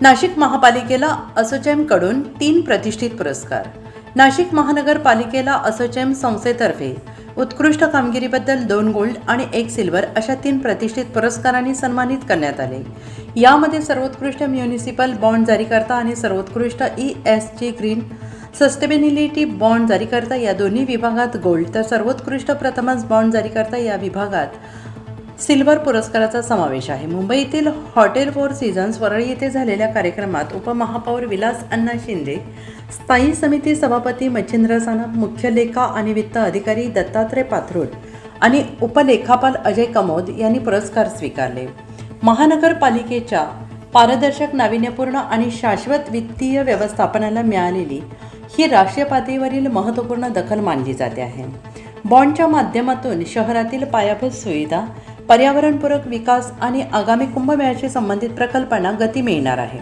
नाशिक महापालिकेला असोचॅमकडून 3 प्रतिष्ठित पुरस्कार. नाशिक महानगरपालिकेला असोचॅम संस्थेतर्फे उत्कृष्ट कामगिरीबद्दल 2 गोल्ड आणि 1 सिल्वर अशा 3 प्रतिष्ठित पुरस्कारांनी सन्मानित करण्यात आले. यामध्ये सर्वोत्कृष्ट म्युनिसिपल बॉन्ड जारीकर्ता आणि सर्वोत्कृष्ट ESG ग्रीन सस्टेनेबिलिटी बॉन्ड जारीकर्ता या दोन्ही विभागात गोल्ड तर सर्वोत्कृष्ट प्रथमच बॉन्ड जारीकर्ता या विभागात सिल्वर पुरस्काराचा समावेश आहे. मुंबईतील हॉटेल 4 सीझन्स वरळी येथे झालेल्या कार्यक्रमात उपमहापौर विलास अण्णा शिंदे, स्थायी समिती सभापती मच्छिंद्र सानप, मुख्य लेखा आणि वित्त अधिकारी दत्तात्रय पाथरुड आणि उपलेखापाल अजय कमोद यांनी पुरस्कार स्वीकारले. महानगरपालिकेच्या पारदर्शक, नाविन्यपूर्ण आणि शाश्वत वित्तीय व्यवस्थापनाला मिळालेली ही राष्ट्रीय पातळीवरील महत्त्वपूर्ण दखल मानली जाते आहे. बॉन्डच्या माध्यमातून शहरातील पायाभूत सुविधा, पर्यावरणपूरक विकास आणि आगामी कुंभमेळ्याशी संबंधित प्रकल्पांना गती मिळणार आहे.